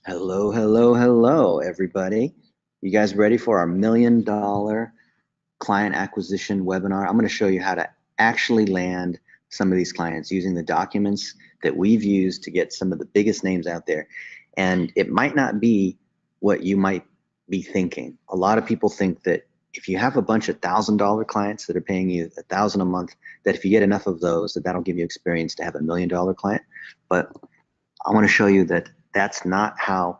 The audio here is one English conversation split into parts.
Hello, hello, hello, everybody. You guys ready for our $1 million client acquisition webinar? I'm going to show you how to actually land some of these clients using the documents that we've used to get some of the biggest names out there. And it might not be what you might be thinking. A lot of people think that if you have a bunch of $1,000 clients that are paying you $1,000 a month, that if you get enough of those, that'll give you experience to have $1 million client. But I want to show you that that's not how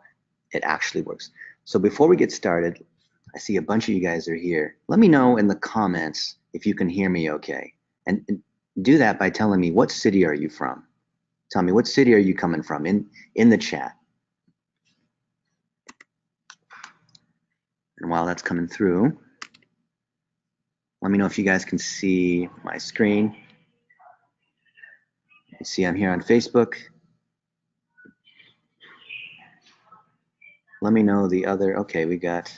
it actually works. So before we get started, I see a bunch of you guys are here. Let me know in the comments if you can hear me okay. And do that by telling me, what city are you from? Tell me, what city are you coming from in the chat? And while that's coming through, let me know if you guys can see my screen. You see I'm here on Facebook. Let me know the other, okay, we got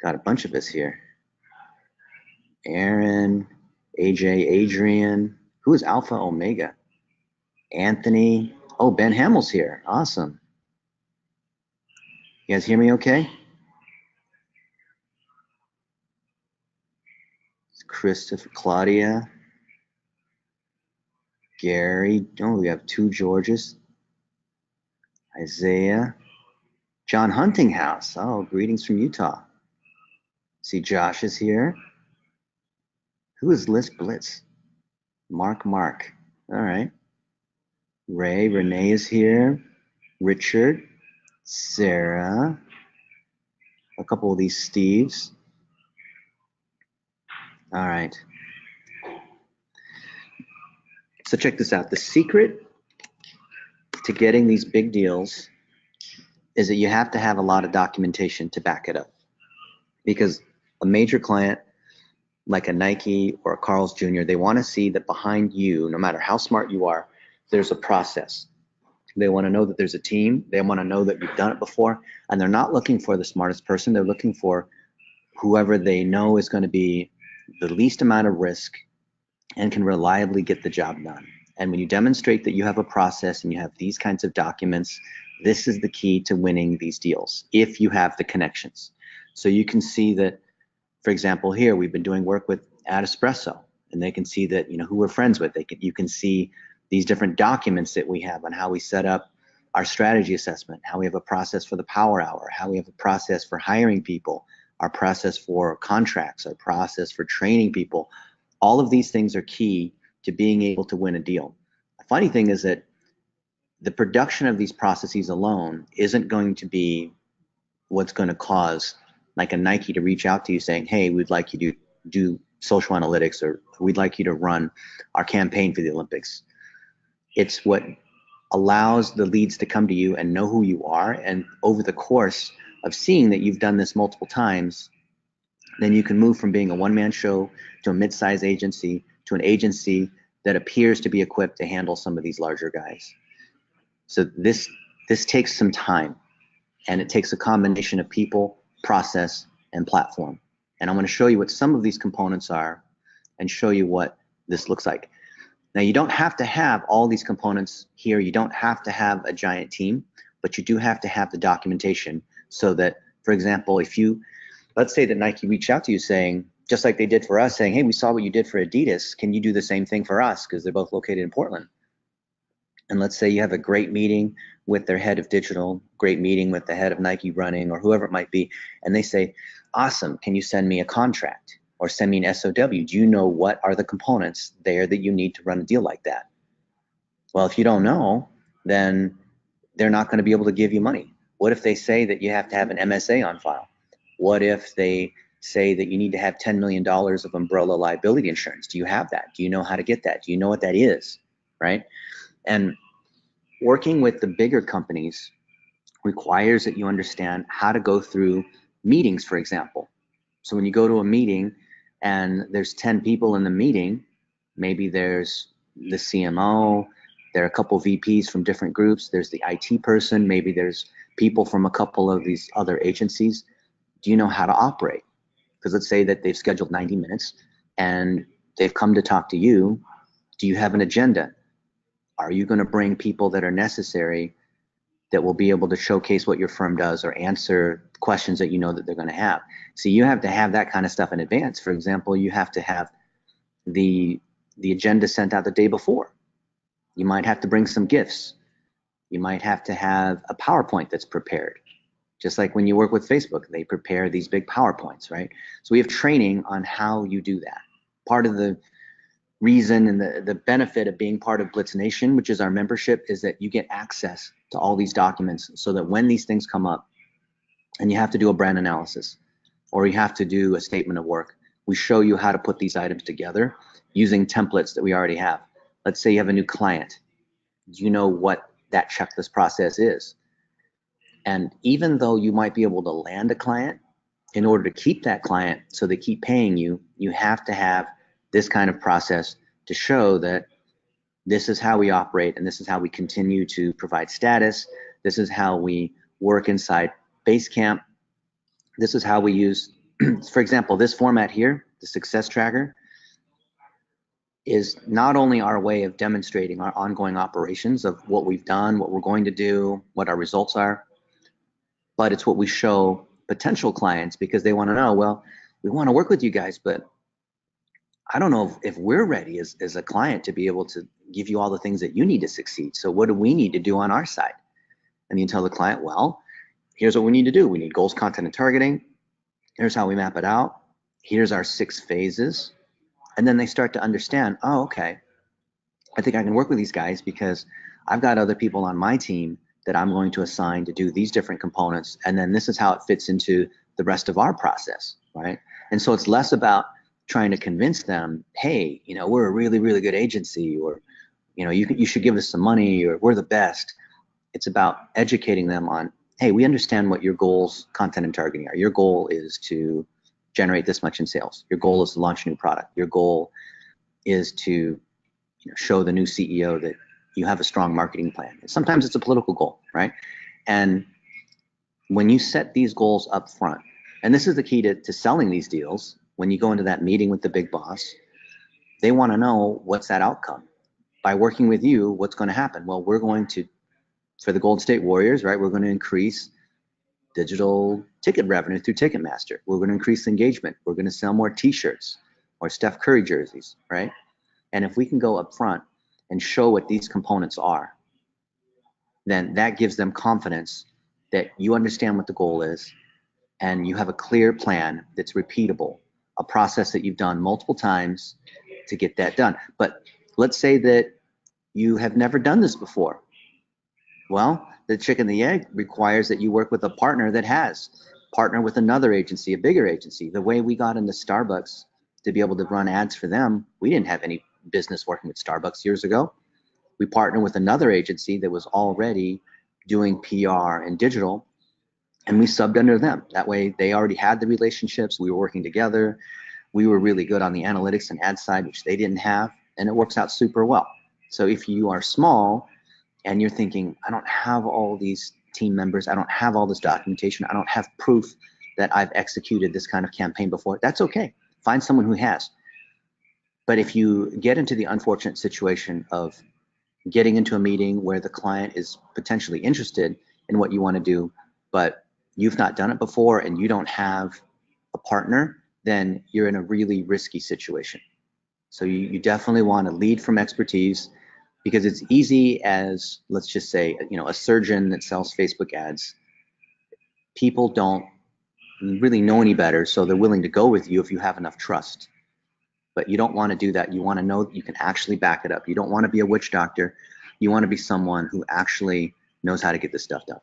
a bunch of us here. Aaron, AJ, Adrian, who is Alpha Omega? Anthony, oh, Ben Hamill's here, awesome. You guys hear me okay? Christopher, Claudia, Gary, oh, we have two Georges. Isaiah, John Huntinghouse, oh, greetings from Utah. See, Josh is here. Who is Blitz? Mark, all right. Renee is here. Richard, Sarah, a couple of these Steves. All right. So check this out. The secret to getting these big deals is that you have to have a lot of documentation to back it up. Because a major client like a Nike or a Carl's Jr., they want to see that behind you, no matter how smart you are, there's a process. They want to know that there's a team. They want to know that you've done it before. And they're not looking for the smartest person. They're looking for whoever they know is going to be the least amount of risk and can reliably get the job done. And when you demonstrate that you have a process and you have these kinds of documents, this is the key to winning these deals, if you have the connections. So you can see that, for example, here we've been doing work with Espresso, and they can see that, who we're friends with. You can see these different documents that we have on how we set up our strategy assessment, how we have a process for the power hour, how we have a process for hiring people, our process for contracts, our process for training people. All of these things are key to being able to win a deal. The funny thing is that the production of these processes alone isn't going to be what's going to cause like a Nike to reach out to you saying, hey, we'd like you to do social analytics, or we'd like you to run our campaign for the Olympics. It's what allows the leads to come to you and know who you are. And over the course of seeing that you've done this multiple times, then you can move from being a one-man show to a mid-size agency to an agency that appears to be equipped to handle some of these larger guys. So this takes some time, and it takes a combination of people, process, and platform. And I'm going to show you what some of these components are and show you what this looks like. Now, you don't have to have all these components here. You don't have to have a giant team, but you do have to have the documentation so that, for example, let's say that Nike reached out to you saying, just like they did for us, saying, hey, we saw what you did for Adidas. Can you do the same thing for us? Because they're both located in Portland. And let's say you have a great meeting with their head of digital, great meeting with the head of Nike running, or whoever it might be. And they say, awesome, can you send me a contract or send me an SOW? Do you know what are the components there that you need to run a deal like that? Well, if you don't know, then they're not going to be able to give you money. What if they say that you have to have an MSA on file? What if they say that you need to have $10 million of umbrella liability insurance? Do you have that? Do you know how to get that? Do you know what that is, right? And working with the bigger companies requires that you understand how to go through meetings, for example. So when you go to a meeting and there's 10 people in the meeting, maybe there's the CMO, there are a couple VPs from different groups, there's the IT person, maybe there's people from a couple of these other agencies. Do you know how to operate? Because let's say that they've scheduled 90 minutes and they've come to talk to you. Do you have an agenda? Are you going to bring people that are necessary that will be able to showcase what your firm does or answer questions that you know that they're going to have. So you have to have that kind of stuff in advance. For example, you have to have the agenda sent out the day before. You might have to bring some gifts. You might have to have a PowerPoint that's prepared. Just like when you work with Facebook, they prepare these big PowerPoints, right? So we have training on how you do that. Part of the reason and the benefit of being part of Blitz Nation, which is our membership, is that you get access to all these documents so that when these things come up and you have to do a brand analysis or you have to do a statement of work, we show you how to put these items together using templates that we already have. Let's say you have a new client. You know what that checklist process is. And even though you might be able to land a client, in order to keep that client so they keep paying you, you have to have this kind of process to show that this is how we operate and this is how we continue to provide status. This is how we work inside Basecamp. This is how we use, for example, this format here, the success tracker, is not only our way of demonstrating our ongoing operations of what we've done, what we're going to do, what our results are, but it's what we show potential clients because they want to know, well, we want to work with you guys, but I don't know if we're ready as a client to be able to give you all the things that you need to succeed. So what do we need to do on our side? And you tell the client, well, here's what we need to do. We need goals, content, and targeting. Here's how we map it out. Here's our 6 phases. And then they start to understand, oh, okay, I think I can work with these guys because I've got other people on my team that I'm going to assign to do these different components. And then this is how it fits into the rest of our process, right? And so it's less about trying to convince them, hey, you know, we're a really, really good agency, or, you know, you should give us some money, or we're the best. It's about educating them on, hey, we understand what your goals, content, and targeting are. Your goal is to generate this much in sales. Your goal is to launch a new product. Your goal is to show the new CEO that you have a strong marketing plan. Sometimes it's a political goal, right? And when you set these goals up front, and this is the key to selling these deals, when you go into that meeting with the big boss, they want to know what's that outcome. By working with you, what's going to happen? Well, we're going to, for the Golden State Warriors, right, we're going to increase digital ticket revenue through Ticketmaster. We're going to increase engagement. We're going to sell more t-shirts or Steph Curry jerseys, right? And if we can go up front and show what these components are, then that gives them confidence that you understand what the goal is and you have a clear plan that's repeatable, a process that you've done multiple times to get that done. But let's say that you have never done this before. Well, the chicken and the egg requires that you work with a partner that has. Partner with another agency, a bigger agency. The way we got into Starbucks to be able to run ads for them, we didn't have any business working with Starbucks years ago. We partnered with another agency that was already doing PR and digital, and we subbed under them. That way they already had the relationships. We were working together. We were really good on the analytics and ad side, which they didn't have, and it works out super well. So if you are small and you're thinking, I don't have all these team members, I don't have all this documentation, I don't have proof that I've executed this kind of campaign before, that's okay. Find someone who has. But if you get into the unfortunate situation of getting into a meeting where the client is potentially interested in what you want to do, but you've not done it before and you don't have a partner, then you're in a really risky situation. So you definitely want to lead from expertise, because it's easy as, let's just say, a surgeon that sells Facebook ads. People don't really know any better, so they're willing to go with you if you have enough trust. But you don't want to do that. You want to know that you can actually back it up. You don't want to be a witch doctor. You want to be someone who actually knows how to get this stuff done.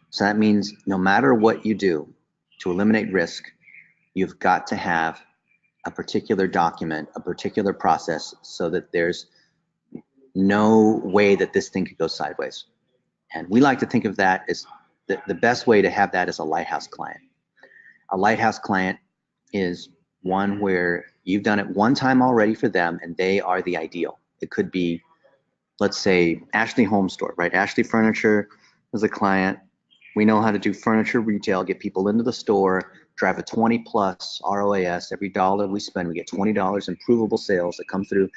So that means no matter what you do to eliminate risk, you've got to have a particular document, a particular process, so that there's no way that this thing could go sideways. And we like to think of that as the best way to have that as a lighthouse client. A lighthouse client is one where you've done it one time already for them and they are the ideal. It could be, let's say, Ashley Home Store, right? Ashley Furniture is a client. We know how to do furniture retail, get people into the store, drive a 20 plus ROAS. Every dollar we spend, we get $20 in provable sales that come through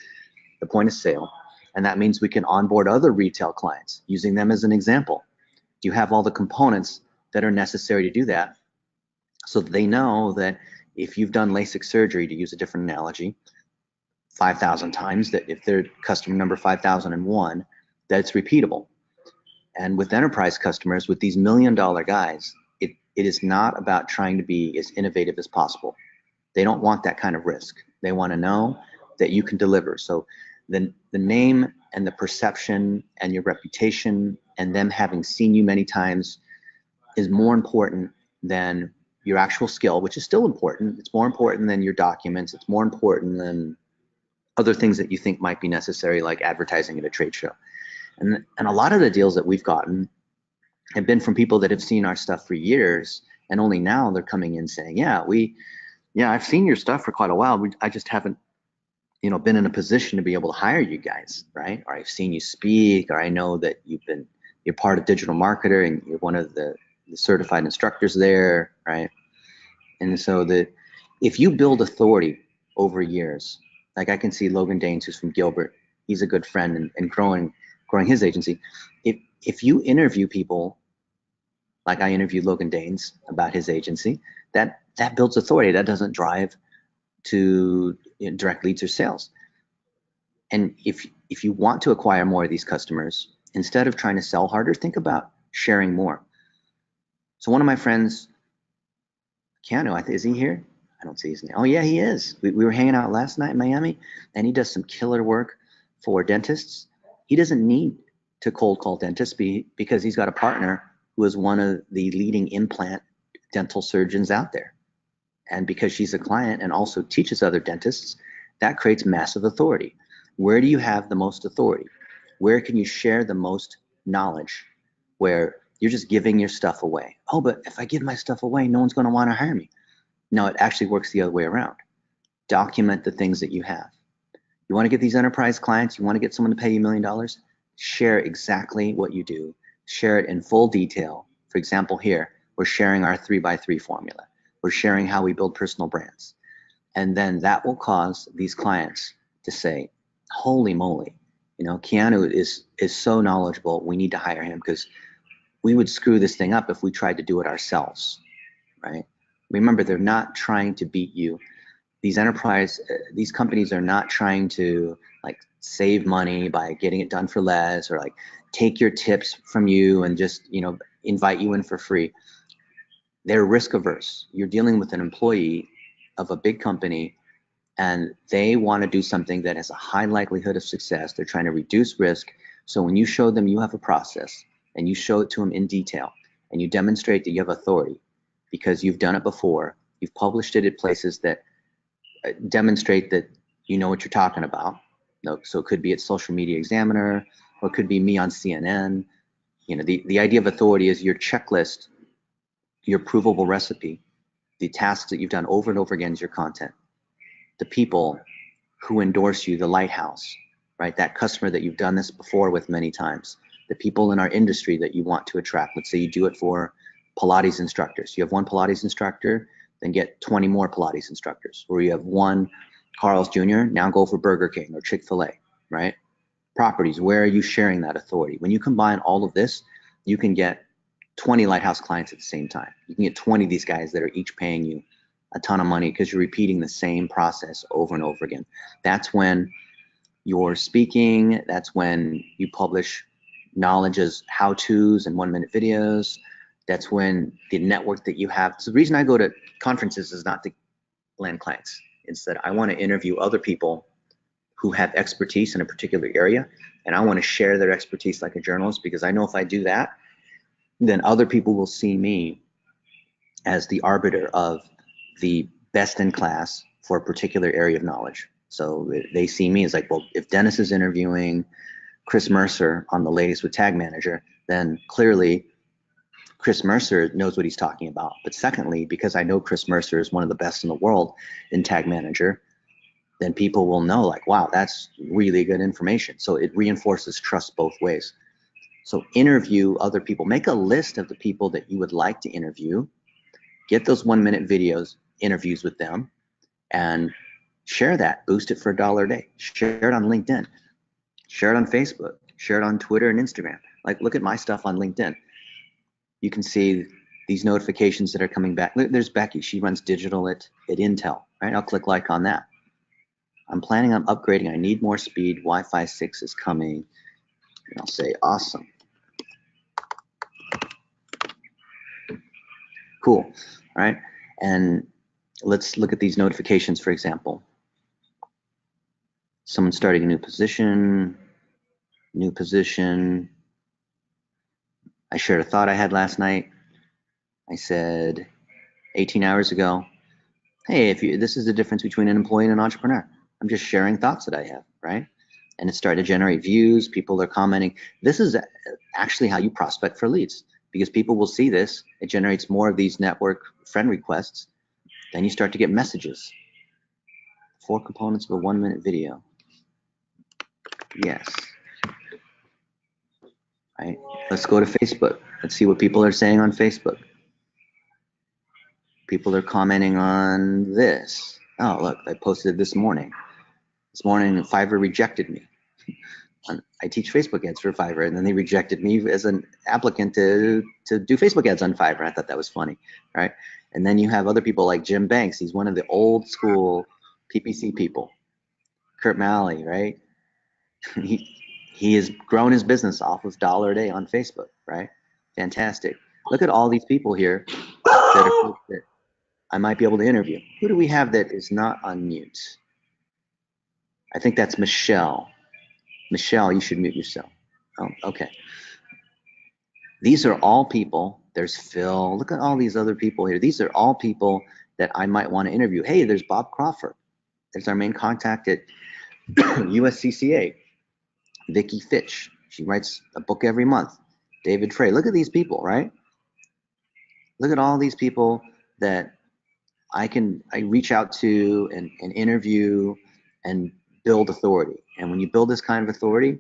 the point of sale. And that means we can onboard other retail clients, using them as an example. you have all the components that are necessary to do that? So they know that if you've done LASIK surgery, to use a different analogy, 5,000 times, that if they're customer number 5,001, that it's repeatable. And with enterprise customers, with these $1 million guys, it is not about trying to be as innovative as possible. They don't want that kind of risk. They want to know that you can deliver. So the name and the perception and your reputation and them having seen you many times is more important than your actual skill, which is still important. It's more important than your documents. It's more important than other things that you think might be necessary, like advertising at a trade show. And a lot of the deals that we've gotten have been from people that have seen our stuff for years, and only now they're coming in saying, yeah, I've seen your stuff for quite a while. I just haven't, been in a position to be able to hire you guys, right? Or I've seen you speak, or I know that you're part of Digital Marketer and you're one of the certified instructors there, right? And so if you build authority over years, like I can see Logan Danes, who's from Gilbert, he's a good friend and growing his agency. If you interview people, like I interviewed Logan Danes about his agency, that builds authority. That doesn't drive to direct leads or sales. And if you want to acquire more of these customers, instead of trying to sell harder, think about sharing more. So one of my friends, Keanu, is he here? I don't see his name. Oh yeah, he is. We were hanging out last night in Miami, and he does some killer work for dentists. He doesn't need to cold call dentists because he's got a partner who is one of the leading implant dental surgeons out there. And because she's a client and also teaches other dentists, that creates massive authority. Where do you have the most authority? Where can you share the most knowledge? Where you're just giving your stuff away. Oh, but if I give my stuff away, no one's going to want to hire me. No, it actually works the other way around. Document the things that you have. You want to get these enterprise clients, you want to get someone to pay you $1 million, share exactly what you do. Share it in full detail. For example, here, we're sharing our 3x3 formula. We're sharing how we build personal brands. And then that will cause these clients to say, holy moly, Keanu is so knowledgeable. We need to hire him because we would screw this thing up if we tried to do it ourselves, right? Remember, they're not trying to beat you. These these companies are not trying to save money by getting it done for less, or take your tips from you and just, invite you in for free. They're risk averse. You're dealing with an employee of a big company, and they want to do something that has a high likelihood of success. They're trying to reduce risk. So when you show them you have a process and you show it to them in detail and you demonstrate that you have authority because you've done it before, you've published it at places that demonstrate that you know what you're talking about. So it could be at Social Media Examiner, or it could be me on CNN. The idea of authority is your checklist, your provable recipe, the tasks that you've done over and over again is your content. The people who endorse you, the lighthouse, right? That customer that you've done this before with many times. The people in our industry that you want to attract. Let's say you do it for Pilates instructors. You have one Pilates instructor, then get 20 more Pilates instructors. Or you have one Carl's Jr., now go for Burger King or Chick-fil-A, right? Properties, where are you sharing that authority? When you combine all of this, you can get 20 lighthouse clients at the same time. You can get 20 of these guys that are each paying you a ton of money because you're repeating the same process over and over again. That's when you're speaking. That's when you publish knowledge as how-tos and 1-minute videos. That's when the network that you have. So the reason I go to conferences is not to land clients. It's that I want to interview other people who have expertise in a particular area, and I want to share their expertise like a journalist, because I know if I do that, then other people will see me as the arbiter of the best in class for a particular area of knowledge. So they see me as well, if Dennis is interviewing Chris Mercer on the latest with Tag Manager, then clearly Chris Mercer knows what he's talking about. But secondly, because I know Chris Mercer is one of the best in the world in Tag Manager, then people will know wow, that's really good information. So it reinforces trust both ways. So interview other people. Make a list of the people that you would like to interview. Get those 1-minute videos, interviews with them, and share that. Boost it for $1 a day. Share it on LinkedIn. Share it on Facebook. Share it on Twitter and Instagram. Look at my stuff on LinkedIn. You can see these notifications that are coming back. There's Becky. She runs digital at Intel, right? I'll click like on that. I'm planning on upgrading. I need more speed. Wi-Fi 6 is coming. And I'll say, awesome. Cool, all right? And let's look at these notifications, for example. Someone starting a new position. I shared a thought I had last night. I said 18 hours ago, hey, this is the difference between an employee and an entrepreneur. I'm just sharing thoughts that I have, right? And it's starting to generate views. People are commenting. This is actually how you prospect for leads, because people will see this. It generates more of these network friend requests. Then you start to get messages. 4 components of a 1-minute video. Yes. Right. Let's go to Facebook. Let's see what people are saying on Facebook. People are commenting on this. Oh, look, I posted this morning. This morning, Fiverr rejected me. I teach Facebook ads for Fiverr, and then they rejected me as an applicant to do Facebook ads on Fiverr. I thought that was funny, right? And then you have other people like Jim Banks. He's one of the old school PPC people. Kurt Malley, right? He has grown his business off of $1 a day on Facebook, right? Fantastic. Look at all these people here that I might be able to interview. Who do we have that is not on mute? I think that's Michelle. Michelle, you should mute yourself. Oh, okay. These are all people. There's Phil. Look at all these other people here. These are all people that I might want to interview. Hey, there's Bob Crawford. There's our main contact at USCCA. Vicki Fitch. She writes a book every month. David Frey. Look at these people, right? Look at all these people that I reach out to and interview and build authority. And when you build this kind of authority,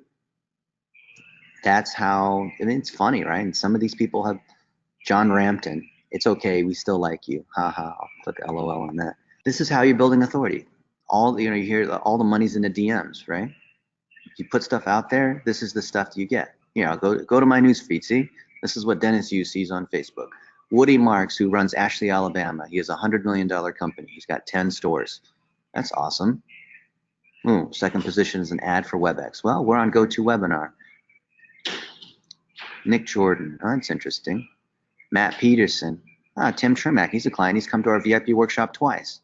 that's how, I mean, it's funny, right? And some of these people have John Rampton. It's okay, we still like you. Ha ha, I'll click LOL on that. This is how you're building authority. You hear all the money's in the DMs, right? You put stuff out there, this is the stuff you get. Go to my news feed, see? This is what Dennis Yu sees on Facebook. Woody Marks, who runs Ashley, Alabama. He has a $100 million company. He's got 10 stores. That's awesome. Second position is an ad for WebEx. Well, we're on GoToWebinar. Nick Jordan. Oh, that's interesting. Matt Peterson. Tim Trimack. He's a client. He's come to our VIP workshop twice.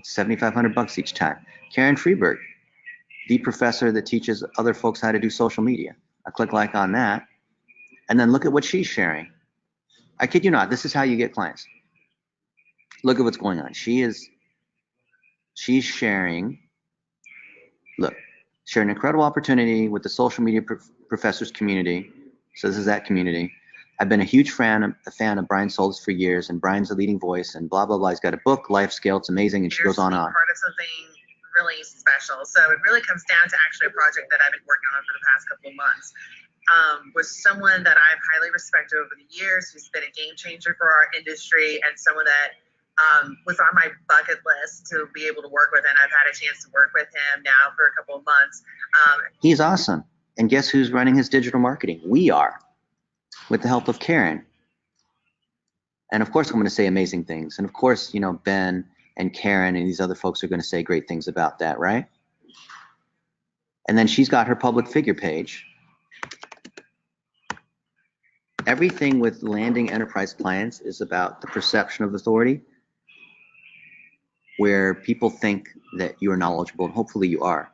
$7,500 each time. Karen Freeberg, the professor that teaches other folks how to do social media. I click like on that, and then look at what she's sharing. I kid you not, this is how you get clients. Look at what's going on. She's sharing, look, share an incredible opportunity with the social media professors community. So this is that community. I've been a huge fan of Brian Solis for years, and Brian's a leading voice, and blah, blah, blah. He's got a book, Life Scale, it's amazing, and she goes on. Part of something really special. So it really comes down to actually a project that I've been working on for the past couple of months. Was someone that I've highly respected over the years, who's been a game changer for our industry, and someone that was on my bucket list to be able to work with, and I've had a chance to work with him now for a couple of months. He's awesome. And guess who's running his digital marketing? We are, with the help of Karen. And of course, I'm going to say amazing things. And of course, Ben and Karen and these other folks are going to say great things about that, right? And then she's got her public figure page. Everything with landing enterprise clients is about the perception of authority, where people think that you are knowledgeable, and hopefully you are.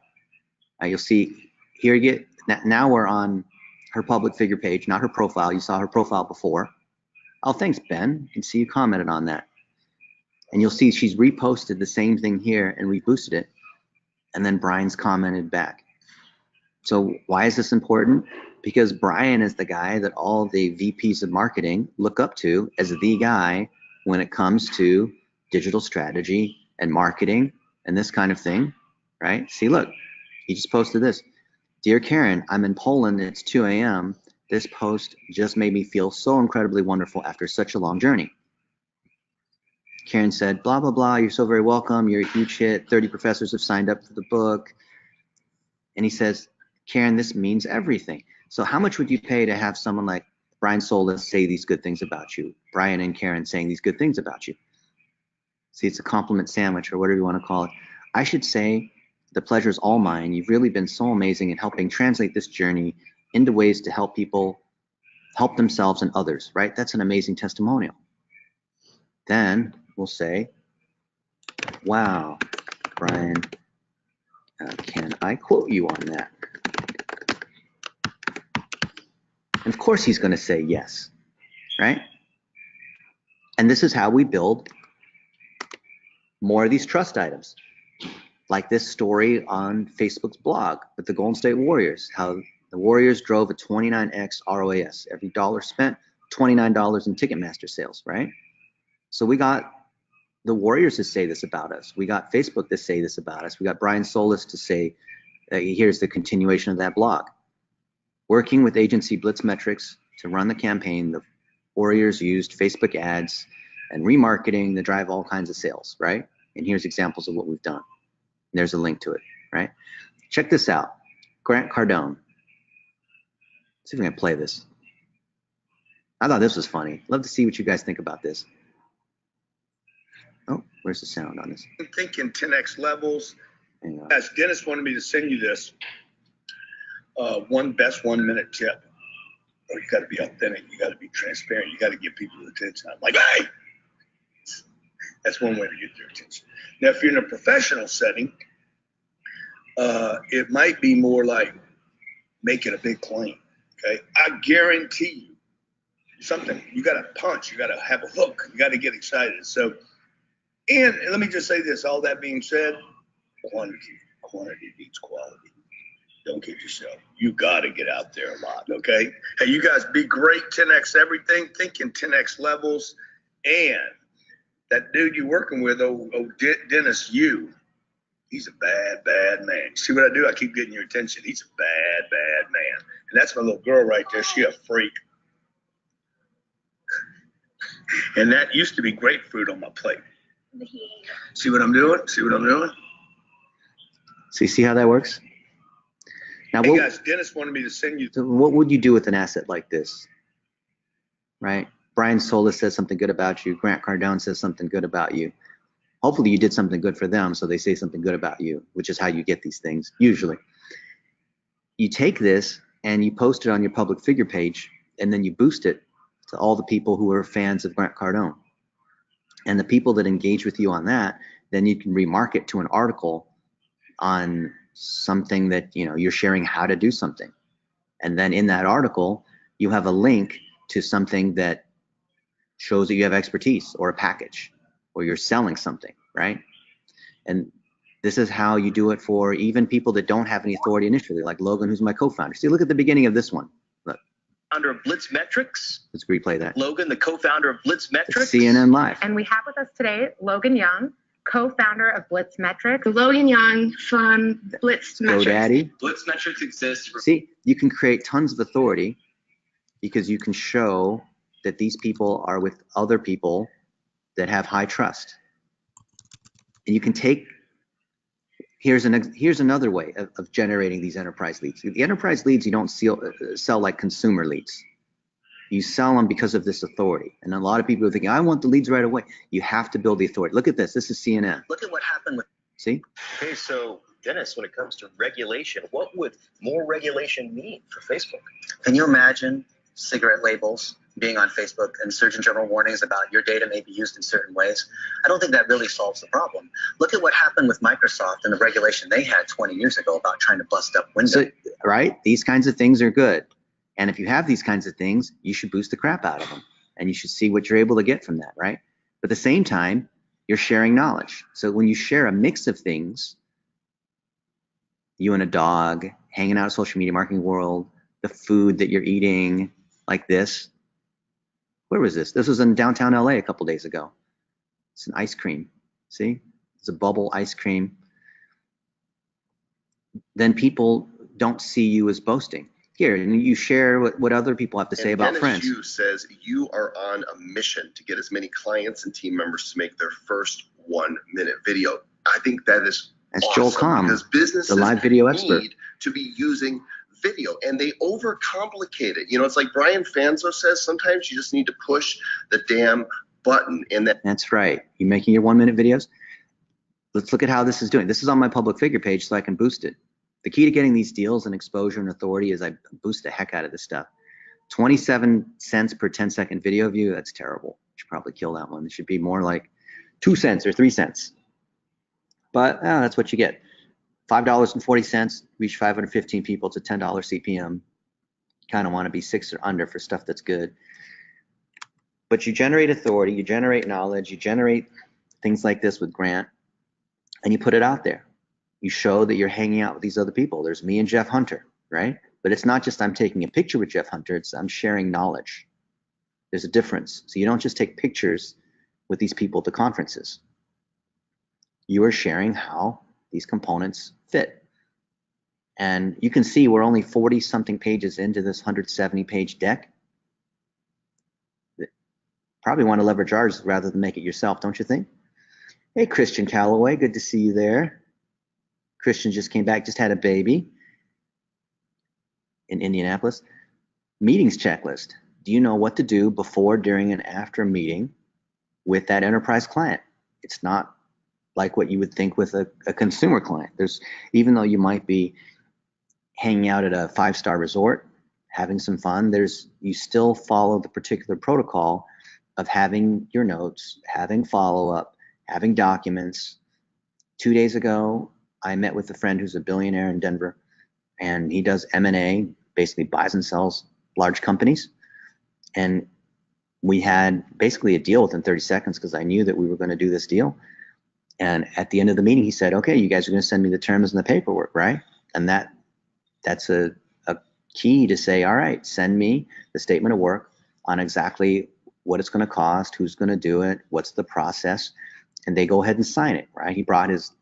You'll see here, now we're on her public figure page, not her profile. You saw her profile before. Oh, thanks, Ben. You can see you commented on that. And you'll see she's reposted the same thing here and reboosted it. And then Brian's commented back. So why is this important? Because Brian is the guy that all the VPs of marketing look up to as the guy when it comes to digital strategy and marketing and this kind of thing, right? See, look, he just posted this. Dear Karen, I'm in Poland. It's 2 a.m. This post just made me feel so incredibly wonderful after such a long journey. Karen said, blah, blah, blah. You're so very welcome. You're a huge hit. 30 professors have signed up for the book. And he says, Karen, this means everything. So how much would you pay to have someone like Brian Solis say these good things about you. Brian and Karen saying these good things about you. See, it's a compliment sandwich or whatever you want to call it. I should say the pleasure is all mine. You've really been so amazing in helping translate this journey into ways to help people help themselves and others, right? That's an amazing testimonial. Then we'll say, wow, Brian, can I quote you on that? And of course he's going to say yes, right? And this is how we build more of these trust items, like this story on Facebook's blog with the Golden State Warriors, how the Warriors drove a 29x ROAS. Every dollar spent, $29 in Ticketmaster sales, right? So we got the Warriors to say this about us. We got Facebook to say this about us. We got Brian Solis to say, here's the continuation of that blog. Working with agency BlitzMetrics to run the campaign, the Warriors used Facebook ads and remarketing to drive all kinds of sales, right? And here's examples of what we've done. There's a link to it, right? Check this out. Grant Cardone. Let's see if we can play this. I thought this was funny. Love to see what you guys think about this. Oh, where's the sound on this? I'm thinking 10x levels. As Dennis wanted me to send you this, one best 1 minute tip. Oh, you got to be authentic. You got to be transparent. You got to give people attention. I'm like, hey, that's one way to get their attention. Now, if you're in a professional setting, it might be more like making a big claim. Okay, I guarantee you something. You got to punch. You got to have a hook. You got to get excited. So, and let me just say this. All that being said, quantity beats quality. Don't kid yourself. You got to get out there a lot, okay? Hey, you guys be great, 10x everything, thinking 10x levels. And that dude you're working with, Dennis, he's a bad, bad man. See what I do? I keep getting your attention. He's a bad, bad man. And that's my little girl right there. She a freak. And that used to be grapefruit on my plate. See what I'm doing? See what I'm doing? So you see how that works? Now, hey guys, Dennis wanted me to send you. What would you do with an asset like this, right? Brian Solis says something good about you. Grant Cardone says something good about you. Hopefully you did something good for them, so they say something good about you, which is how you get these things, usually. You take this and you post it on your public figure page, and then you boost it to all the people who are fans of Grant Cardone. And the people that engage with you on that, then you can remarket to an article on something that you're sharing how to do something. And then in that article, you have a link to something that shows that you have expertise or a package or you're selling something, right? And this is how you do it for even people that don't have any authority initially, like Logan, who's my co-founder. See, look at the beginning of this one. Look. Founder of BlitzMetrics. Let's replay that. Logan, the co-founder of BlitzMetrics. It's CNN Live. And we have with us today Logan Young, co-founder of BlitzMetrics. Logan Young from BlitzMetrics. GoDaddy. BlitzMetrics exists. See, you can create tons of authority because you can show that these people are with other people that have high trust. And you can take, here's another way of generating these enterprise leads. The enterprise leads you don't sell like consumer leads. You sell them because of this authority. And a lot of people are thinking, I want the leads right away. You have to build the authority. Look at this. This is CNN. Look at what happened with. See? Okay, so Dennis, when it comes to regulation, what would more regulation mean for Facebook? Can you imagine cigarette labels being on Facebook and Surgeon General warnings about your data may be used in certain ways? I don't think that really solves the problem. Look at what happened with Microsoft and the regulation they had 20 years ago about trying to bust up Windows. So, right? These kinds of things are good. And if you have these kinds of things, you should boost the crap out of them. And you should see what you're able to get from that, right? But at the same time, you're sharing knowledge. So when you share a mix of things, you and a dog, hanging out in social media marketing world, the food that you're eating, like this. Where was this? This was in downtown LA a couple days ago. It's an ice cream. See? It's a bubble ice cream. Then people don't see you as boasting. Here, and you share what other people have to say about friends. Dennis Yu says you are on a mission to get as many clients and team members to make their first 1 minute video. I think that is That's awesome Joel Comm, because businesses the live video expert. need to be using video, and they overcomplicate it. You know, it's like Brian Fanzo says, sometimes you just need to push the damn button. And that's right. You making your 1 minute videos? Let's look at how this is doing. This is on my public figure page so I can boost it. The key to getting these deals and exposure and authority is I boost the heck out of this stuff. 27 cents per 10-second video view, that's terrible. Should probably kill that one. It should be more like 2 cents or 3 cents. But that's what you get. $5.40, reach 515 people to $10 CPM. Kind of want to be 6 or under for stuff that's good. But you generate authority, you generate knowledge, you generate things like this with Grant, and you put it out there. You show that you're hanging out with these other people. There's me and Jeff Hunter, right? But it's not just I'm taking a picture with Jeff Hunter, it's I'm sharing knowledge. There's a difference. So you don't just take pictures with these people at the conferences. You are sharing how these components fit. And you can see we're only 40 something pages into this 170 page deck. Probably want to leverage ours rather than make it yourself, don't you think? Hey, Christian Calloway, good to see you there. Christian just came back, just had a baby in Indianapolis. Meetings checklist. Do you know what to do before, during, and after a meeting with that enterprise client? It's not like what you would think with a consumer client. Even though you might be hanging out at a 5-star resort, having some fun, you still follow the particular protocol of having your notes, having follow-up, having documents. 2 days ago, I met with a friend who's a billionaire in Denver, and he does M&A, basically buys and sells large companies. And we had basically a deal within 30 seconds because I knew that we were going to do this deal. And at the end of the meeting, he said, okay, you guys are going to send me the terms and the paperwork, right? And that's a key to say, all right, send me the statement of work on exactly what it's going to cost, who's going to do it, what's the process, and they go ahead and sign it, right? He brought his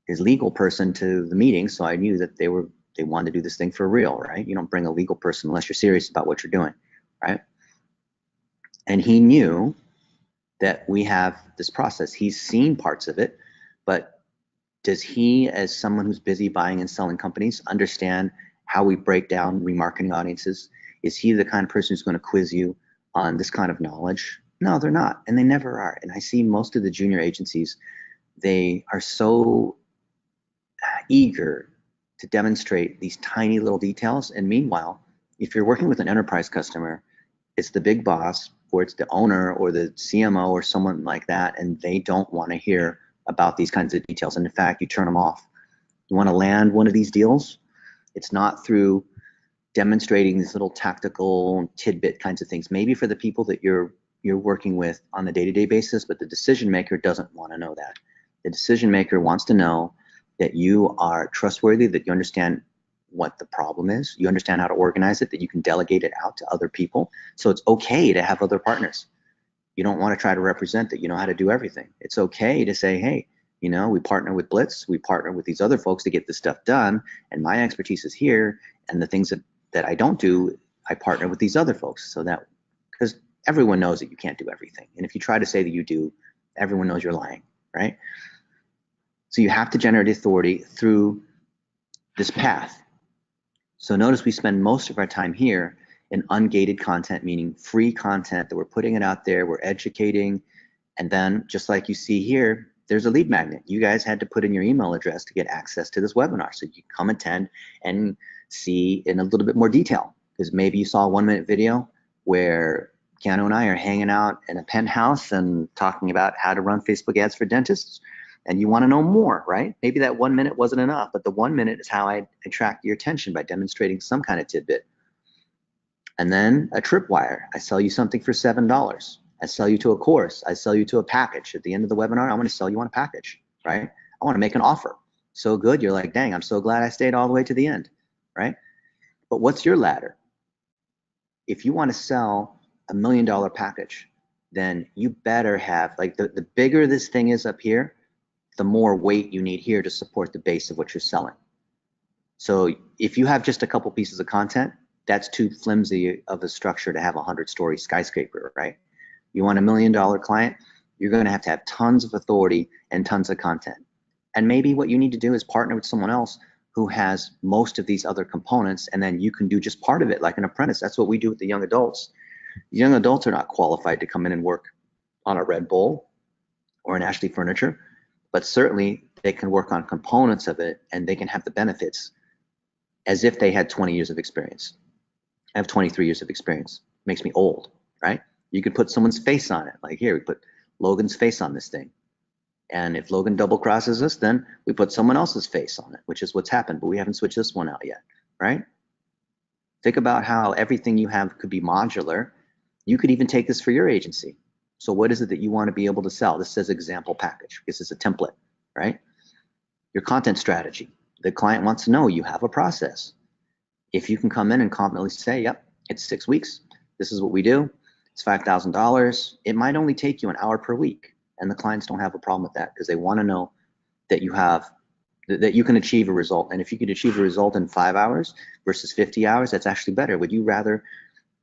legal person to the meeting, so I knew that they wanted to do this thing for real, right? You don't bring a legal person unless you're serious about what you're doing, right? And he knew that we have this process. He's seen parts of it, but does he, as someone who's busy buying and selling companies, understand how we break down remarketing audiences? Is he the kind of person who's going to quiz you on this kind of knowledge? No, they're not, and they never are. And I see most of the junior agencies, they are so eager to demonstrate these tiny little details. And meanwhile, if you're working with an enterprise customer, it's the big boss, or it's the owner or the CMO or someone like that, and they don't want to hear about these kinds of details. And in fact, you turn them off. You want to land one of these deals, it's not through demonstrating these little tactical tidbit kinds of things, maybe for the people that you're working with on a day-to-day basis, but the decision maker doesn't want to know that. The decision maker wants to know that you are trustworthy, that you understand what the problem is, you understand how to organize it, that you can delegate it out to other people. So it's okay to have other partners. You don't want to try to represent that you know how to do everything. It's okay to say, hey, we partner with Blitz, we partner with these other folks to get this stuff done, and my expertise is here, and the things that I don't do, I partner with these other folks. So that, because everyone knows that you can't do everything. And if you try to say that you do, everyone knows you're lying, right? So you have to generate authority through this path. So notice we spend most of our time here in ungated content, meaning free content that we're putting it out there, we're educating, and then just like you see here, there's a lead magnet. You guys had to put in your email address to get access to this webinar. So you come attend and see in a little bit more detail, because maybe you saw a 1-minute video where Keanu and I are hanging out in a penthouse and talking about how to run Facebook ads for dentists, and you want to know more, right? Maybe that 1 minute wasn't enough, but the 1 minute is how I attract your attention, by demonstrating some kind of tidbit. And then a tripwire. I sell you something for $7. I sell you to a course. I sell you to a package. At the end of the webinar, I want to sell you on a package, right? I want to make an offer. So good, you're like, dang, I'm so glad I stayed all the way to the end, right? But what's your ladder? If you want to sell $1 million package, then you better have, like, the bigger this thing is up here, the more weight you need here to support the base of what you're selling. So if you have just a couple pieces of content, that's too flimsy of a structure to have a 100-story skyscraper, right? You want $1 million client, you're going to have tons of authority and tons of content. And maybe what you need to do is partner with someone else who has most of these other components, and then you can do just part of it like an apprentice. That's what we do with the young adults. The young adults are not qualified to come in and work on a Red Bull or an Ashley Furniture, but certainly they can work on components of it, and they can have the benefits as if they had 20 years of experience. I have 23 years of experience. Makes me old, right? You could put someone's face on it. Like here, we put Logan's face on this thing. And if Logan double crosses us, then we put someone else's face on it, which is what's happened, but we haven't switched this one out yet, right? Think about how everything you have could be modular. You could even take this for your agency. So what is it that you want to be able to sell? This says example package. This is a template, right? Your content strategy. The client wants to know you have a process. If you can come in and confidently say, yep, it's 6 weeks. This is what we do. It's $5,000. It might only take you an hour per week. And the clients don't have a problem with that because they want to know that you have, that you can achieve a result. And if you could achieve a result in 5 hours versus 50 hours, that's actually better. Would you rather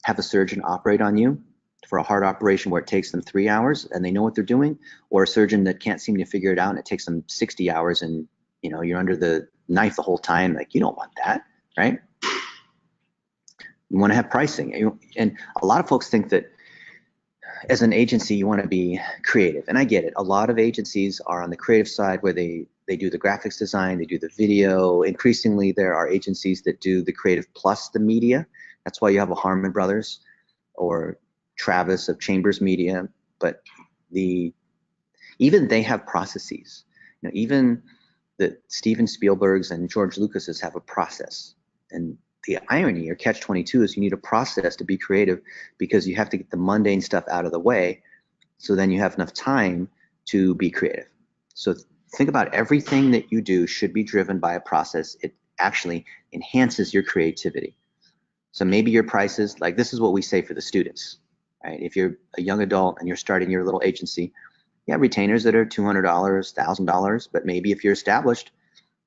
have a surgeon operate on you for a heart operation where it takes them 3 hours and they know what they're doing, or a surgeon that can't seem to figure it out and it takes them 60 hours and you're under the knife the whole time? Like, you don't want that, right? You want to have pricing. And a lot of folks think that as an agency, you want to be creative. And I get it. A lot of agencies are on the creative side where they do the graphics design, they do the video. Increasingly, there are agencies that do the creative plus the media. That's why you have a Harmon Brothers or Travis of Chambers Media. But even they have processes. Even the Steven Spielbergs and George Lucases have a process. And the irony or catch-22 is you need a process to be creative because you have to get the mundane stuff out of the way so then you have enough time to be creative. So think about everything that you do should be driven by a process. It actually enhances your creativity. So maybe your prices, like this is what we say for the students, right? If you're a young adult and you're starting your little agency, you have retainers that are $200, $1,000, but maybe if you're established,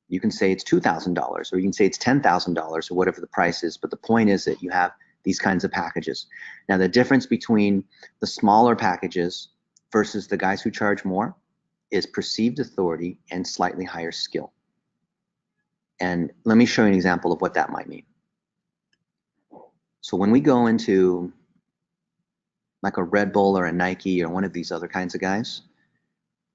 you can say it's $2,000 or you can say it's $10,000 or whatever the price is. But the point is that you have these kinds of packages. Now, the difference between the smaller packages versus the guys who charge more is perceived authority and slightly higher skill. And let me show you an example of what that might mean. So when we go into like a Red Bull or a Nike or one of these other kinds of guys,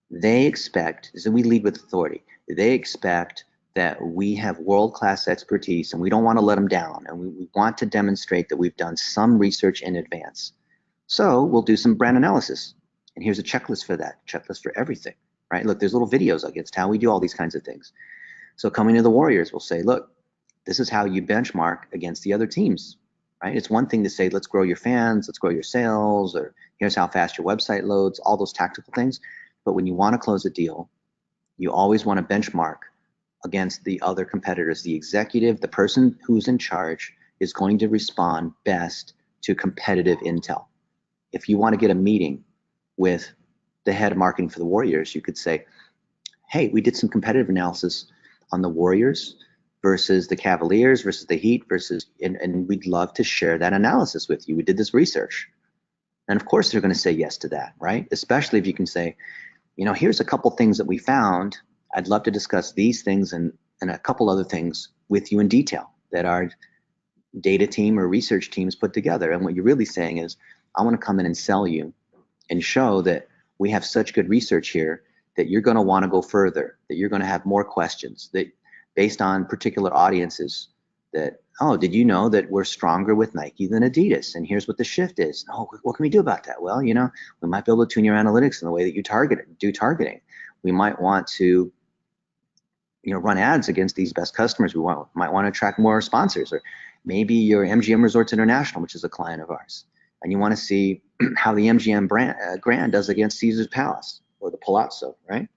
they expect, so we lead with authority, they expect that we have world-class expertise and we don't want to let them down, and we want to demonstrate that we've done some research in advance. So we'll do some brand analysis, and here's a checklist for that, checklist for everything, right? Look, there's little videos against how we do all these kinds of things. So coming to the Warriors, we'll say, look, this is how you benchmark against the other teams, right? It's one thing to say, let's grow your fans, let's grow your sales, or here's how fast your website loads, all those tactical things. But when you want to close a deal, you always want to benchmark against the other competitors. The executive, the person who's in charge, is going to respond best to competitive intel. If you want to get a meeting with the head of marketing for the Warriors, you could say, hey, we did some competitive analysis on the Warriors versus the Cavaliers versus the Heat versus, and we'd love to share that analysis with you. We did this research. And of course they're going to say yes to that, right? Especially if you can say, here's a couple things that we found. I'd love to discuss these things and a couple other things with you in detail that our data team or research teams put together. And what you're really saying is, I want to come in and sell you and show that we have such good research here that you're going to want to go further, that you're going to have more questions, that based on particular audiences, that, oh, did you know that we're stronger with Nike than Adidas? And here's what the shift is. Oh, what can we do about that? Well, we might be able to tune your analytics in the way that you do targeting. We might want to, run ads against these best customers. We might want to attract more sponsors, or maybe your MGM Resorts International, which is a client of ours, and you want to see how the MGM Grand does against Caesar's Palace or the Palazzo, right?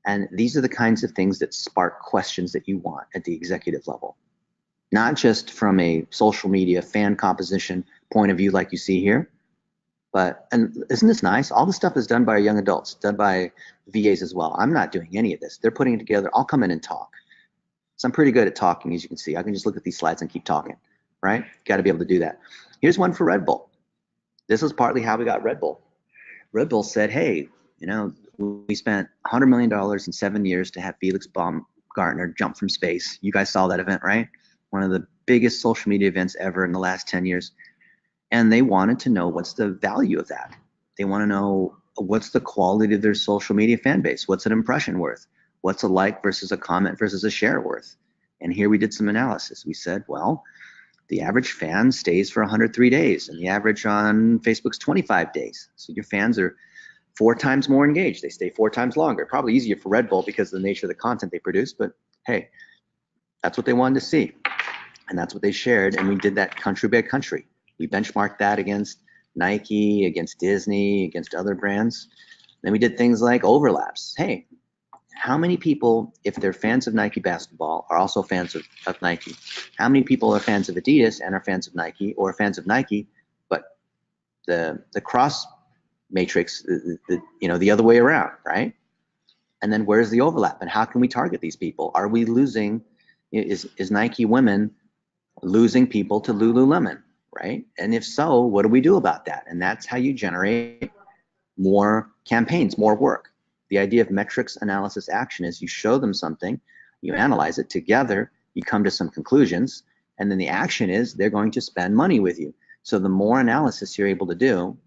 And these are the kinds of things that spark questions that you want at the executive level. Not just from a social media fan composition point of view like you see here, but, and isn't this nice? All this stuff is done by our young adults, done by VAs as well. I'm not doing any of this. They're putting it together. I'll come in and talk. So I'm pretty good at talking, as you can see. I can just look at these slides and keep talking, right? Got to be able to do that. Here's one for Red Bull. This is partly how we got Red Bull. Red Bull said, hey, we spent $100 million in 7 years to have Felix Baum Gartner jump from space. You guys saw that event, right? One of the biggest social media events ever in the last 10 years. And they wanted to know what's the value of that. They want to know what's the quality of their social media fan base. What's an impression worth? What's a like versus a comment versus a share worth? And here we did some analysis. We said, well, the average fan stays for 103 days, and the average on Facebook's 25 days. So your fans are 4 times more engaged. They stay 4 times longer. Probably easier for Red Bull because of the nature of the content they produce, but hey, that's what they wanted to see. And that's what they shared, and we did that country by country. We benchmarked that against Nike, against Disney, against other brands. Then we did things like overlaps. Hey, how many people, if they're fans of Nike basketball, are also fans of Nike? How many people are fans of Adidas and are fans of Nike, or fans of Nike, but the cross matrix, the other way around, right? And then where's the overlap, and how can we target these people? Are we losing, is Nike women losing people to Lululemon, right? And if so, what do we do about that? And that's how you generate more campaigns, more work. The idea of metrics, analysis, action is you show them something, you analyze it together, you come to some conclusions, and then the action is they're going to spend money with you. So the more analysis you're able to do,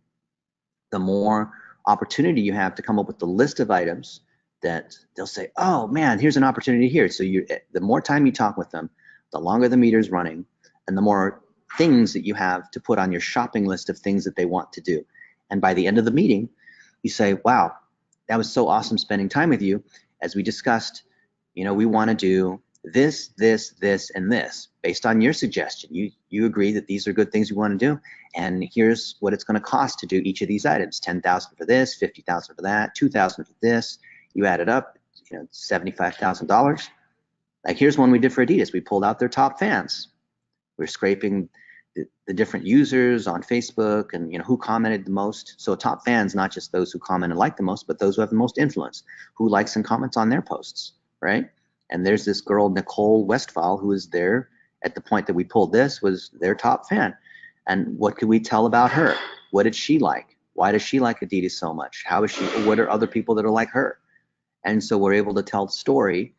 the more opportunity you have to come up with the list of items that they'll say, oh man, here's an opportunity here. So the more time you talk with them, the longer the meter's running, and the more things that you have to put on your shopping list of things that they want to do. And by the end of the meeting, you say, wow, that was so awesome spending time with you. As we discussed, we want to do this, this, this, and this based on your suggestion. You agree that these are good things we want to do, and here's what it's going to cost to do each of these items: $10,000 for this, $50,000 for that, $2,000 for this. You add it up, $75,000. Like here's one we did for Adidas. We pulled out their top fans. We're scraping the different users on Facebook and who commented the most. So top fans, not just those who comment and like the most, but those who have the most influence, who likes and comments on their posts, right? And there's this girl, Nicole Westphal, who was there at the point that we pulled this, was their top fan. And what could we tell about her? What did she like? Why does she like Adidas so much? How is she? What are other people that are like her? And so we're able to tell the story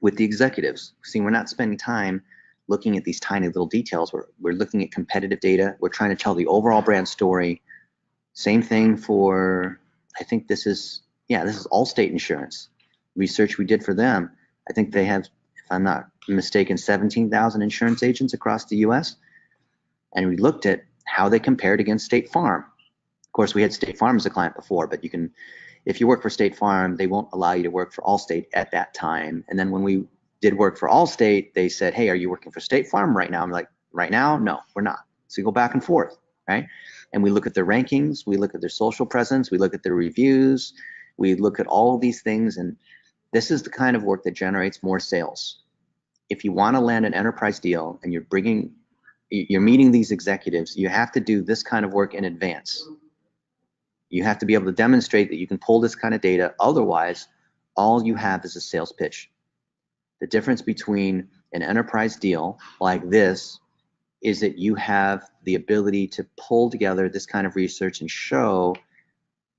with the executives. See, we're not spending time looking at these tiny little details. We're looking at competitive data. We're trying to tell the overall brand story. Same thing for, I think this is Allstate Insurance. Research we did for them. I think they have, if I'm not mistaken, 17,000 insurance agents across the US. And we looked at how they compared against State Farm. Of course, we had State Farm as a client before, but if you work for State Farm, they won't allow you to work for Allstate at that time. And then when we did work for Allstate, they said, hey, are you working for State Farm right now? I'm like, right now? No, we're not. So you go back and forth, right? And we look at their rankings, we look at their social presence, we look at their reviews, we look at all of these things, and this is the kind of work that generates more sales. If you want to land an enterprise deal and you're meeting these executives, you have to do this kind of work in advance. You have to be able to demonstrate that you can pull this kind of data. Otherwise, all you have is a sales pitch. The difference between an enterprise deal like this is that you have the ability to pull together this kind of research and show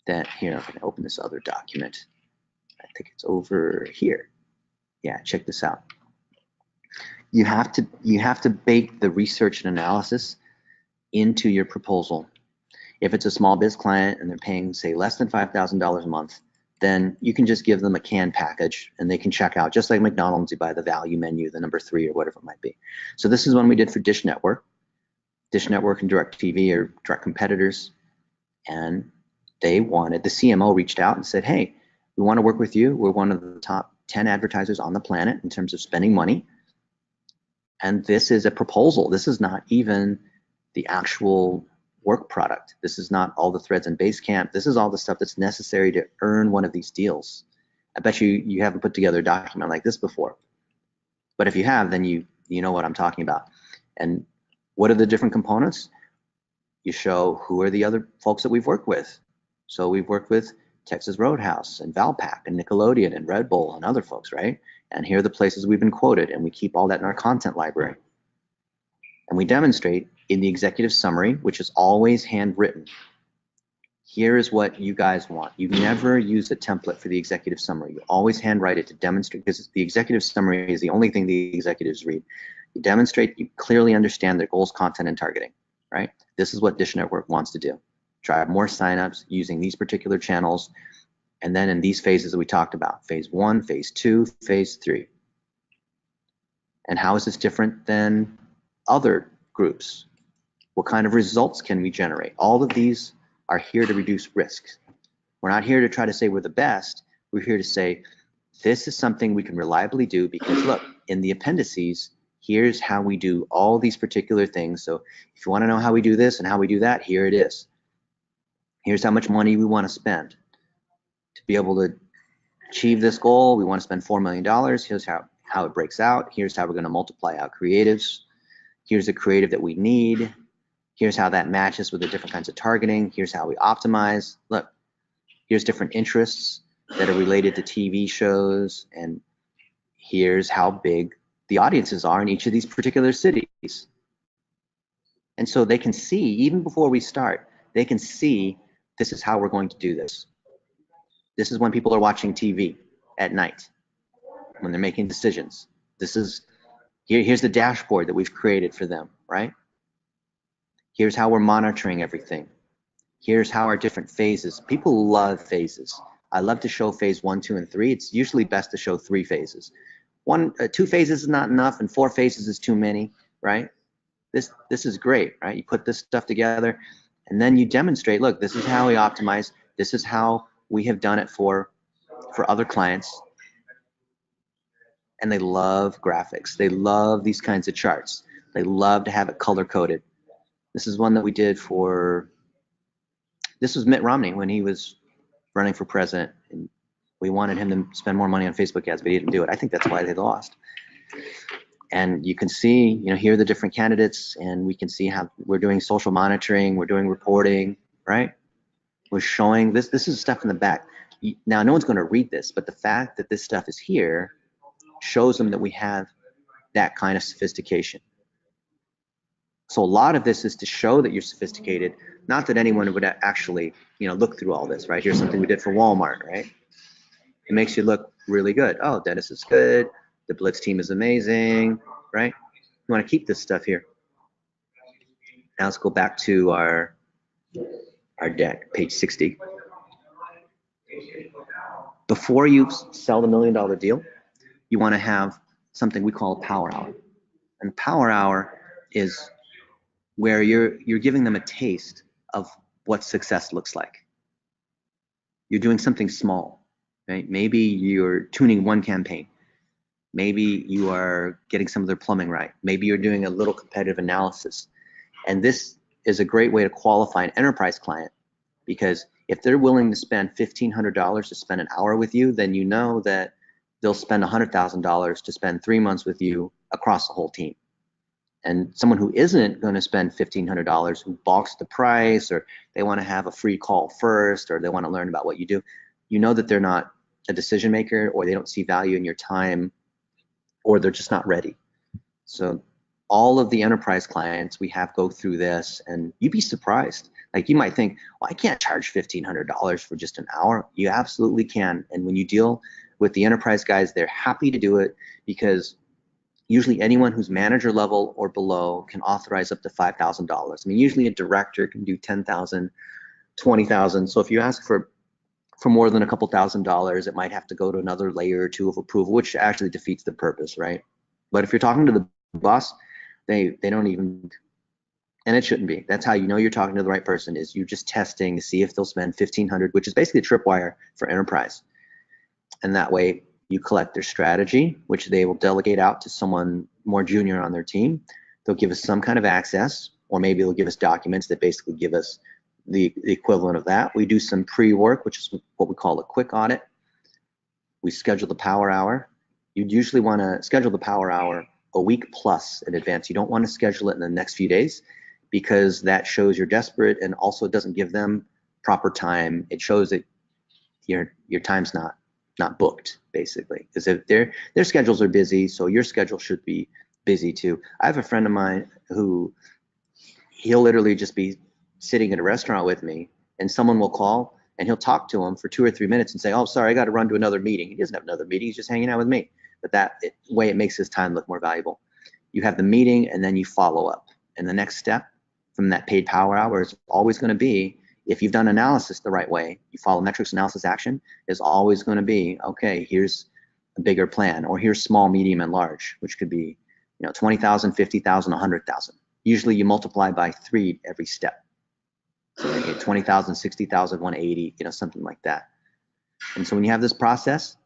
that, here, I'm going to open this other document. I think it's over here. Yeah, check this out. You have to bake the research and analysis into your proposal. If it's a small biz client and they're paying, say, less than $5,000 a month, then you can just give them a canned package and they can check out, just like McDonald's, you buy the value menu, the number 3 or whatever it might be. So this is one we did for Dish Network. Dish Network and DirecTV are direct competitors, and the CMO reached out and said, hey, we want to work with you. We're one of the top 10 advertisers on the planet in terms of spending money. And this is a proposal. This is not even the actual work product. This is not all the threads in Basecamp. This is all the stuff that's necessary to earn one of these deals. I bet you haven't put together a document like this before. But if you have, then you know what I'm talking about. And what are the different components? You show who are the other folks that we've worked with. So we've worked with Texas Roadhouse and Valpak and Nickelodeon and Red Bull and other folks, right? And here are the places we've been quoted, and we keep all that in our content library. And we demonstrate in the executive summary, which is always handwritten. Here is what you guys want. You never use a template for the executive summary. You always handwrite it to demonstrate, because the executive summary is the only thing the executives read. You demonstrate, you clearly understand their goals, content, and targeting, right? This is what Dish Network wants to do. Drive more signups using these particular channels, and then in these phases that we talked about, phase 1, phase 2, phase 3. And how is this different than other groups? What kind of results can we generate? All of these are here to reduce risk. We're not here to try to say we're the best. We're here to say, this is something we can reliably do, because look, in the appendices, here's how we do all these particular things. So if you want to know how we do this and how we do that, here it is. Here's how much money we want to spend. To be able to achieve this goal, we want to spend $4 million. Here's how it breaks out. Here's how we're going to multiply out creatives. Here's the creative that we need. Here's how that matches with the different kinds of targeting. Here's how we optimize. Look, here's different interests that are related to TV shows, and here's how big the audiences are in each of these particular cities. And so they can see, even before we start, they can see this is how we're going to do this. This is when people are watching TV at night, when they're making decisions. This is, here's the dashboard that we've created for them, right? Here's how we're monitoring everything. Here's how our different phases. People love phases. I love to show phase 1, 2, and 3. It's usually best to show 3 phases. 2 phases is not enough, and 4 phases is too many, right? This is great, right? You put this stuff together, and then you demonstrate, look, this is how we optimize. This is how we have done it for other clients. And they love graphics. They love these kinds of charts. They love to have it color-coded. This is one that we did for, this was Mitt Romney when he was running for president, and we wanted him to spend more money on Facebook ads, but he didn't do it. I think that's why they lost. And you can see, here are the different candidates, and we can see how we're doing social monitoring, we're doing reporting, right? We're showing this is stuff in the back. Now, no one's going to read this, but the fact that this stuff is here shows them that we have that kind of sophistication. So a lot of this is to show that you're sophisticated, not that anyone would actually, look through all this, right? Here's something we did for Walmart, right? It makes you look really good. Oh, Dennis is good. The Blitz team is amazing, right? You want to keep this stuff here. Now let's go back to our deck, page 60. Before you sell the $1 million deal, you want to have something we call a power hour. And the power hour is where you're giving them a taste of what success looks like. You're doing something small, right? Maybe you're tuning one campaign. Maybe you are getting some of their plumbing right. Maybe you're doing a little competitive analysis. And this is a great way to qualify an enterprise client, because if they're willing to spend $1,500 to spend an hour with you, then you know that they'll spend $100,000 to spend 3 months with you across the whole team. And someone who isn't going to spend $1,500, who balks the price, or they want to have a free call first, or they want to learn about what you do, you know that they're not a decision maker, or they don't see value in your time, or they're just not ready. So all of the enterprise clients we have go through this, and you'd be surprised. Like, you might think, well, I can't charge $1,500 for just an hour. You absolutely can. And when you deal with the enterprise guys, they're happy to do it, because usually anyone who's manager level or below can authorize up to $5,000. I mean, usually a director can do $10,000, $20,000. So if you ask for more than a couple $1,000s, it might have to go to another layer or two of approval, which actually defeats the purpose, right? But if you're talking to the boss, they don't even, and it shouldn't be. That's how you know you're talking to the right person, is you're just testing to see if they'll spend $1,500, which is basically a tripwire for enterprise. And that way you collect their strategy, which they will delegate out to someone more junior on their team. They'll give us some kind of access, or maybe they'll give us documents that basically give us the equivalent of that. We do some pre-work, which is what we call a quick audit. We schedule the power hour. You'd usually want to schedule the power hour a week plus in advance. You don't want to schedule it in the next few days, because that shows you're desperate, and also it doesn't give them proper time. It shows that your time's not booked, basically, because if their schedules are busy, so your schedule should be busy too. I have a friend of mine who, he'll literally just be sitting at a restaurant with me, and someone will call and he'll talk to him for 2 or 3 minutes and say, oh, sorry, I got to run to another meeting. He doesn't have another meeting. He's just hanging out with me. But that way it makes his time look more valuable. You have the meeting and then you follow up. And the next step from that paid power hour is always going to be, if you've done analysis the right way, you follow metrics analysis action, is always going to be, okay, here's a bigger plan, or here's small, medium, and large, which could be 20,000, 50,000, 100,000. Usually you multiply by 3 every step. So you get 20,000, 60,000, 180, something like that. And so when you have this process,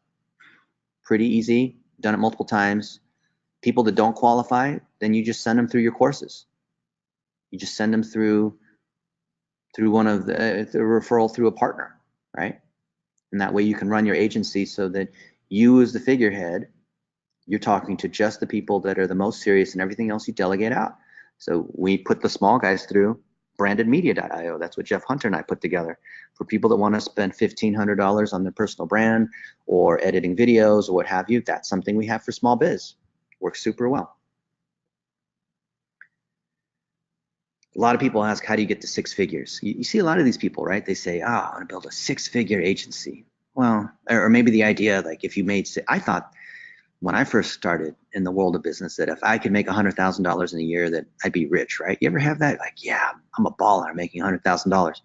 pretty easy, done it multiple times. People that don't qualify, then you just send them through your courses. You just send them through one of the referral through a partner, right? And that way you can run your agency so that you as the figurehead, you're talking to just the people that are the most serious, and everything else you delegate out. So we put the small guys through brandedmedia.io. That's what Jeff Hunter and I put together for people that want to spend $1,500 on their personal brand or editing videos or what have you. That's something we have for small biz. Works super well. A lot of people ask, how do you get to 6 figures? You see a lot of these people, right? They say, I want to build a 6-figure agency. Well, or maybe the idea, like if you made, I thought when I first started in the world of business that if I could make $100,000 in a year, that I'd be rich, right? You ever have that? Like, yeah, I'm a baller, I'm making $100,000.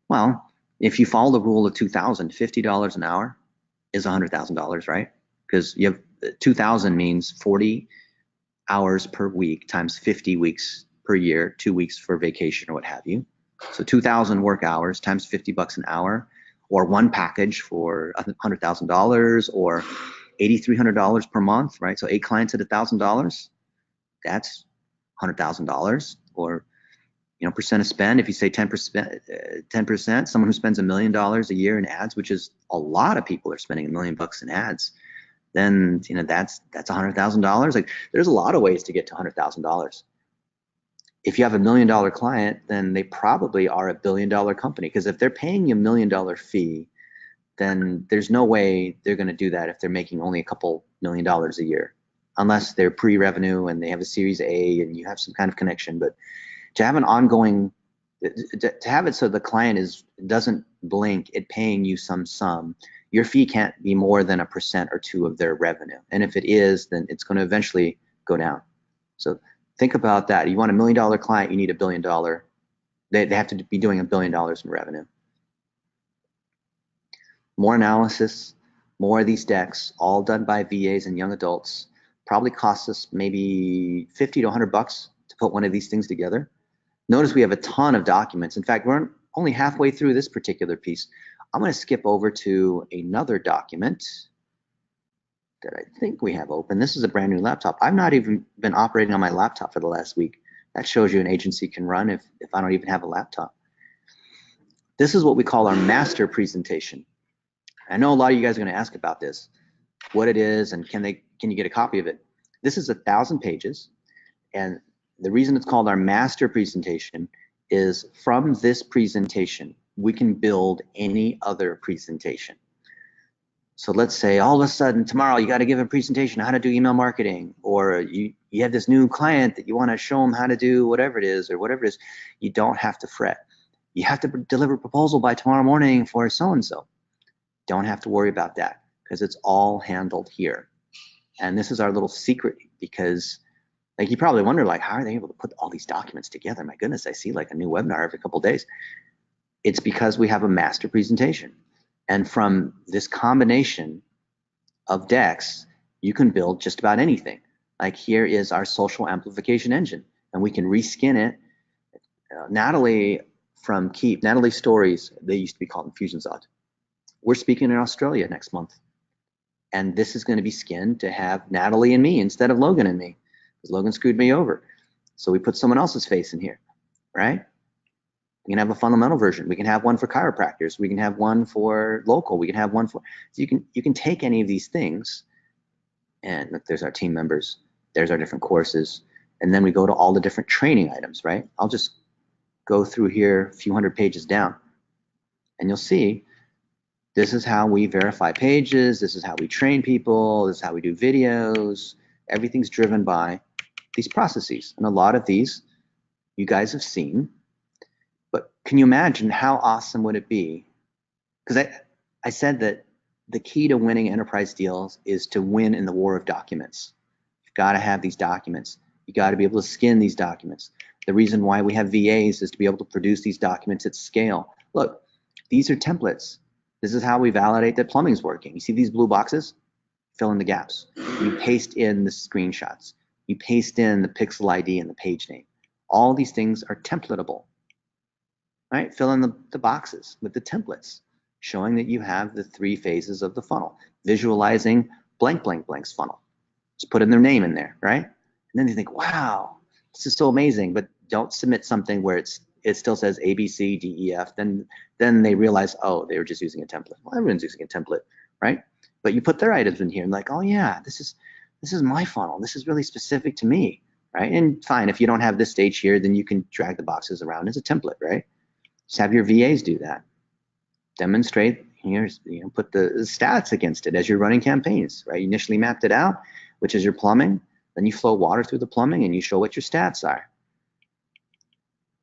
Well, if you follow the rule of 2,000, $50 an hour is $100,000, right? Because you have 2,000 means 40 hours per week times 50 weeks per year, 2 weeks for vacation or what have you. So 2,000 work hours times $50 an hour, or one package for $100,000 or $8,300 per month, right? So 8 clients at $1,000, that's $100,000. Or percent of spend. If you say 10%, someone who spends $1 million a year in ads, which is a lot of people are spending $1 million in ads, then that's $100,000. Like, there's a lot of ways to get to $100,000. If you have $1 million client, then they probably are a $1 billion company, because if they're paying you $1 million fee, then there's no way they're going to do that if they're making only a couple $1 million a year, unless they're pre-revenue and they have a Series A and you have some kind of connection. But to have an ongoing, to have it so the client doesn't blink at paying you some sum, your fee can't be more than 1% or 2% of their revenue. And if it is, then it's going to eventually go down. So think about that. You want $1 million client, you need $1 billion. They have to be doing $1 billion in revenue. More analysis, more of these decks, all done by VAs and young adults. Probably costs us maybe 50 to 100 bucks to put one of these things together. Notice we have a ton of documents. In fact, we're only halfway through this particular piece. I'm going to skip over to another document that I think we have open. This is a brand new laptop. I've not even been operating on my laptop for the last week. That shows you an agency can run if I don't even have a laptop. This is what we call our master presentation. I know a lot of you guys are going to ask about this, what it is, and can you get a copy of it? This is 1,000 pages, and the reason it's called our master presentation is from this presentation, we can build any other presentation. So let's say all of a sudden tomorrow you got to give a presentation on how to do email marketing, or you have this new client that you want to show them how to do whatever it is, or whatever it is. You don't have to fret. You have to deliver a proposal by tomorrow morning for so-and-so. Don't have to worry about that, because it's all handled here. And this is our little secret, because like you probably wonder, like, how are they able to put all these documents together? My goodness, I see like a new webinar every couple of days. It's because we have a master presentation. And from this combination of decks, you can build just about anything. Like here is our social amplification engine, and we can reskin it. Natalie from Keep, Natalie Stories, they used to be called Infusionsoft. We're speaking in Australia next month. And this is going to be skinned to have Natalie and me instead of Logan and me, because Logan screwed me over. So we put someone else's face in here, right? We can have a fundamental version. We can have one for chiropractors. We can have one for local. We can have one for, so you can take any of these things, and look, there's our team members. There's our different courses. And then we go to all the different training items, right? I'll just go through here a few hundred pages down, and you'll see this is how we verify pages. This is how we train people. This is how we do videos. Everything's driven by these processes. And a lot of these you guys have seen. But can you imagine how awesome would it be? Because I said that the key to winning enterprise deals is to win in the war of documents. You've got to have these documents. You got to be able to skin these documents. The reason why we have VAs is to be able to produce these documents at scale. Look, these are templates. This is how we validate that plumbing's working. You see these blue boxes? Fill in the gaps. You paste in the screenshots. You paste in the pixel ID and the page name. All these things are templatable, right? Fill in the boxes with the templates, showing that you have the 3 phases of the funnel, visualizing blank, blank, blank's funnel. Just put in their name in there, right? And then they think, wow, this is so amazing, but don't submit something where it still says A, B, C, D, E, F. Then they realize, oh, they were just using a template. Well, everyone's using a template, right? But you put their items in here and like, oh yeah, this is my funnel. This is really specific to me, right? And fine, if you don't have this stage here, then you can drag the boxes around as a template, right? Just have your VAs do that. Demonstrate, here's, put the stats against it as you're running campaigns, right? You initially mapped it out, which is your plumbing. Then you flow water through the plumbing and you show what your stats are.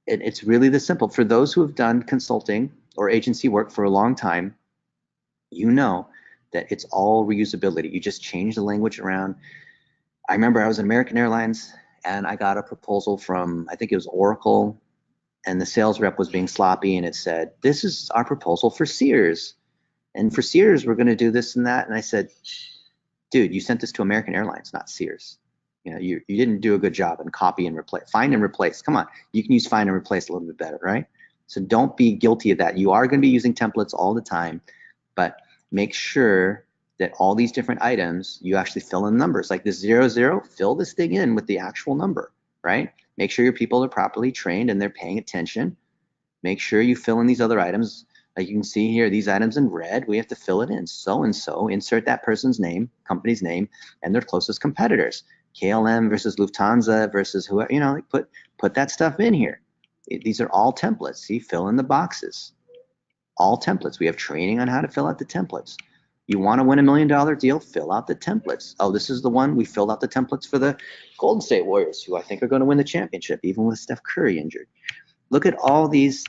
It's really this simple. For those who have done consulting or agency work for a long time, you know that it's all reusability. You just change the language around. I remember I was at American Airlines and I got a proposal from, I think it was Oracle, and the sales rep was being sloppy and it said, this is our proposal for Sears. And for Sears, we're gonna do this and that. And I said, dude, you sent this to American Airlines, not Sears. You didn't do a good job in copy and replace, find and replace. Come on, you can use find and replace a little bit better, right? So don't be guilty of that. You are gonna be using templates all the time, but make sure that all these different items, you actually fill in numbers. Like this 00, fill this thing in with the actual number, right? Make sure your people are properly trained and they're paying attention. Make sure you fill in these other items. Like you can see here, these items in red, we have to fill it in. So-and-so, insert that person's name, company's name, and their closest competitors. KLM versus Lufthansa versus whoever, like put that stuff in here. These are all templates. See, fill in the boxes. All templates. We have training on how to fill out the templates. You want to win $1 million deal, fill out the templates. Oh, this is the one we filled out the templates for the Golden State Warriors, who I think are going to win the championship, even with Steph Curry injured. Look at all these.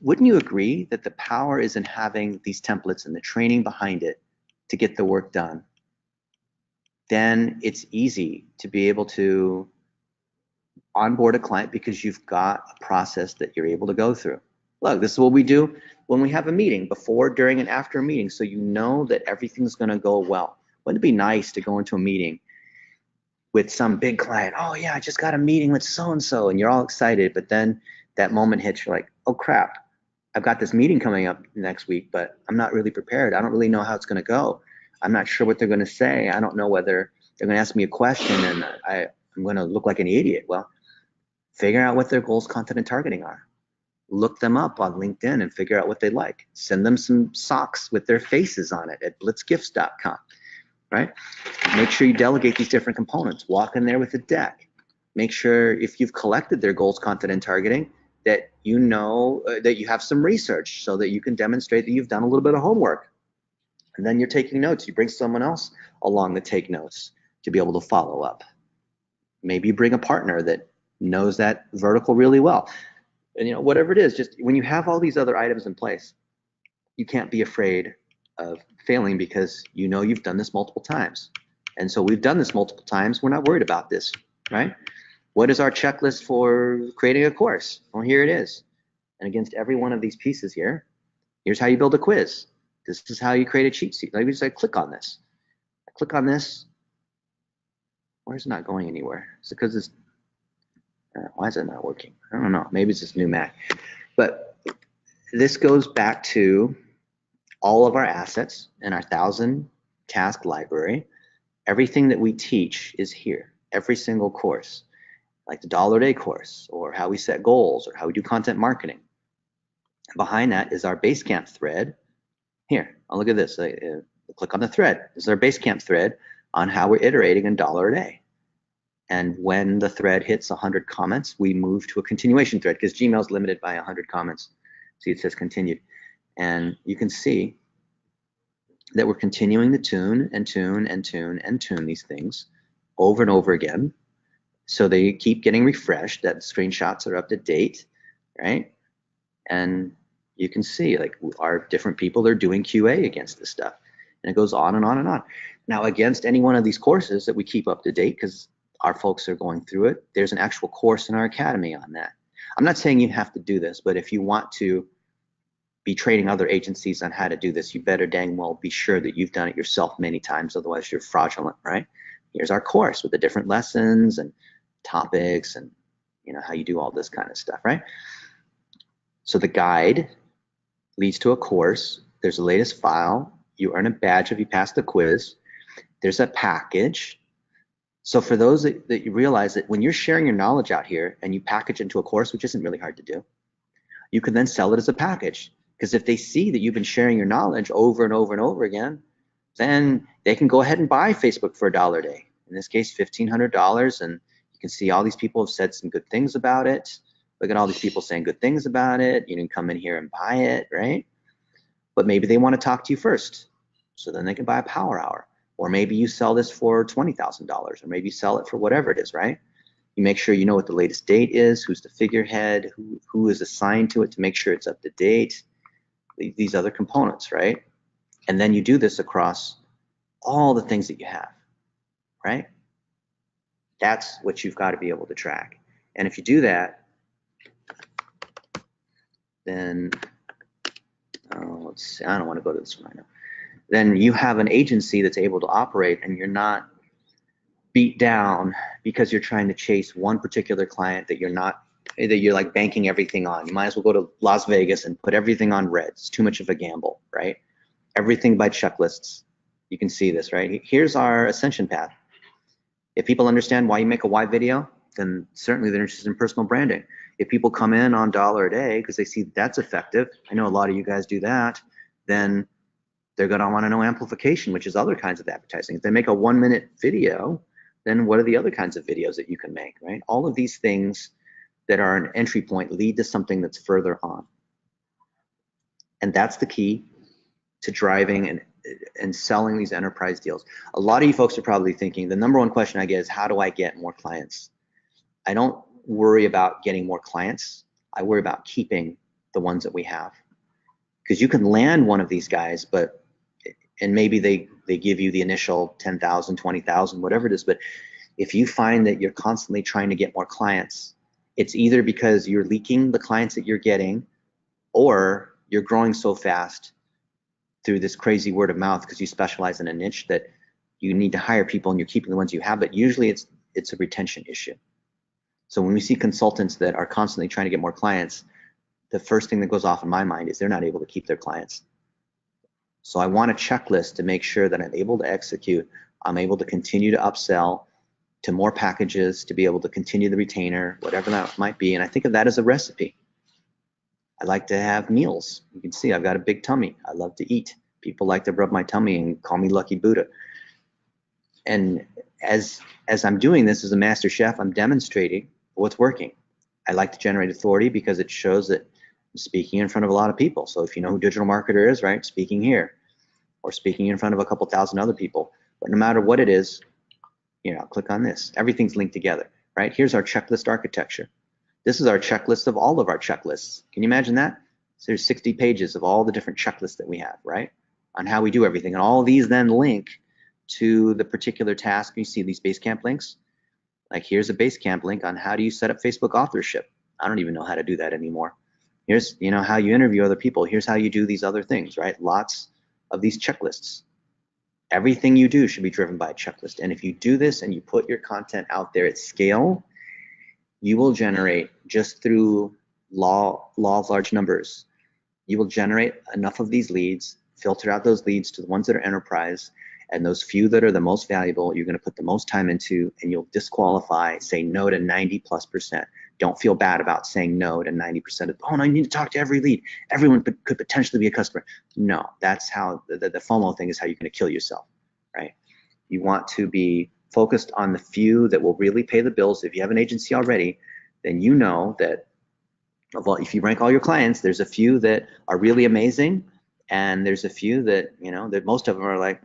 Wouldn't you agree that the power is in having these templates and the training behind it to get the work done? Then it's easy to be able to onboard a client because you've got a process that you're able to go through. Look, this is what we do when we have a meeting, before, during, and after a meeting, so you know that everything's going to go well. Wouldn't it be nice to go into a meeting with some big client? Oh yeah, I just got a meeting with so-and-so, and you're all excited, but then that moment hits, you're like, oh crap, I've got this meeting coming up next week, but I'm not really prepared. I don't really know how it's going to go. I'm not sure what they're going to say. I don't know whether they're going to ask me a question and I'm going to look like an idiot. Well, figure out what their goals, content, and targeting are. Look them up on LinkedIn and figure out what they like. Send them some socks with their faces on it at blitzgifts.com, right? Make sure you delegate these different components. Walk in there with a deck. Make sure if you've collected their goals, content, and targeting, that you know that you have some research so that you can demonstrate that you've done a little bit of homework. And then you're taking notes. You bring someone else along to take notes to be able to follow up. Maybe you bring a partner that knows that vertical really well. And whatever it is, just when you have all these other items in place, you can't be afraid of failing because you've done this multiple times. And so we've done this multiple times. We're not worried about this, right? What is our checklist for creating a course? Well, here it is. And against every one of these pieces here, here's how you build a quiz. This is how you create a cheat sheet. Like we just click on this. I click on this. Why is it not going anywhere? Is it because it's why is it not working? I don't know. Maybe it's this new Mac. But this goes back to all of our assets in our 1,000 task library. Everything that we teach is here. Every single course, like the $1-a-day course, or how we set goals, or how we do content marketing. Behind that is our Basecamp thread. Here, look at this. Click on the thread. This is our Basecamp thread on how we're iterating in $1-a-day. And when the thread hits 100 comments, we move to a continuation thread because Gmail is limited by 100 comments. See, it says continued. And you can see that we're continuing to tune and tune and tune and tune these things over and over again. So they keep getting refreshed, that screenshots are up to date, right? And you can see like our different people are doing QA against this stuff. And it goes on and on and on. Now, against any one of these courses that we keep up to date, because our folks are going through it, there's an actual course in our academy on that. I'm not saying you have to do this, but if you want to be training other agencies on how to do this, you better dang well be sure that you've done it yourself many times, otherwise you're fraudulent, right? Here's our course with the different lessons and topics and how you do all this kind of stuff, right? So the guide leads to a course. There's a latest file. You earn a badge if you pass the quiz. There's a package. So for those that you realize that when you're sharing your knowledge out here and you package into a course, which isn't really hard to do, you can then sell it as a package. Because if they see that you've been sharing your knowledge over and over and over again, then they can go ahead and buy Facebook for $1 a day. In this case, $1,500. And you can see all these people have said some good things about it. Look at all these people saying good things about it. You can come in here and buy it, right? But maybe they want to talk to you first. So then they can buy a power hour. Or maybe you sell this for $20,000, or maybe you sell it for whatever it is, right? You make sure you know what the latest date is, who's the figurehead, who is assigned to it to make sure it's up to date, these other components, right? And then you do this across all the things that you have, right? That's what you've got to be able to track. And if you do that, then, let's see, I don't want to go to this one right now. Then you have an agency that's able to operate, and you're not beat down because you're trying to chase one particular client that you're like banking everything on. You might as well go to Las Vegas and put everything on red. It's too much of a gamble, right? Everything by checklists. You can see this, right? Here's our ascension path. If people understand why you make a why video, then certainly they're interested in personal branding. If people come in on $1 a day because they see that's effective, I know a lot of you guys do that, then they're going to want to know amplification, which is other kinds of advertising. If they make a 1-minute video, then what are the other kinds of videos that you can make, right? All of these things that are an entry point lead to something that's further on. And that's the key to driving and selling these enterprise deals. A lot of you folks are probably thinking, the number one question I get is, how do I get more clients? I don't worry about getting more clients. I worry about keeping the ones that we have. Because you can land one of these guys, and maybe they give you the initial 10,000, 20,000, whatever it is. But if you find that you're constantly trying to get more clients, it's either because you're leaking the clients that you're getting, or you're growing so fast through this crazy word of mouth because you specialize in a niche that you need to hire people and you're keeping the ones you have. But usually it's a retention issue. So when we see consultants that are constantly trying to get more clients, the first thing that goes off in my mind is they're not able to keep their clients. So I want a checklist to make sure that I'm able to execute. I'm able to continue to upsell to more packages, to be able to continue the retainer, whatever that might be. And I think of that as a recipe. I like to have meals. You can see I've got a big tummy. I love to eat. People like to rub my tummy and call me Lucky Buddha. And as I'm doing this as a master chef, I'm demonstrating what's working. I like to generate authority because it shows that I'm speaking in front of a lot of people. So if you know who digital marketer is, right, speaking here, or speaking in front of a couple thousand other people. But no matter what it is, click on this. Everything's linked together, right? Here's our checklist architecture. This is our checklist of all of our checklists. Can you imagine that? So there's 60 pages of all the different checklists that we have, right, on how we do everything. And all of these then link to the particular task. You see these Basecamp links? Like here's a Basecamp link on how do you set up Facebook authorship. I don't even know how to do that anymore. Here's how you interview other people. Here's how you do these other things, right? Lots of these checklists. Everything you do should be driven by a checklist. And if you do this and you put your content out there at scale, you will generate, just through law of large numbers, you will generate enough of these leads, filter out those leads to the ones that are enterprise, and those few that are the most valuable, you're going to put the most time into, and you'll disqualify, say no to 90+%. Don't feel bad about saying no to 90% of, oh no, you need to talk to every lead. Everyone could potentially be a customer. No, that's how the FOMO thing is how you're going to kill yourself, right? You want to be focused on the few that will really pay the bills. If you have an agency already, then you know that if you rank all your clients, there's a few that are really amazing, and there's a few that, that most of them are like,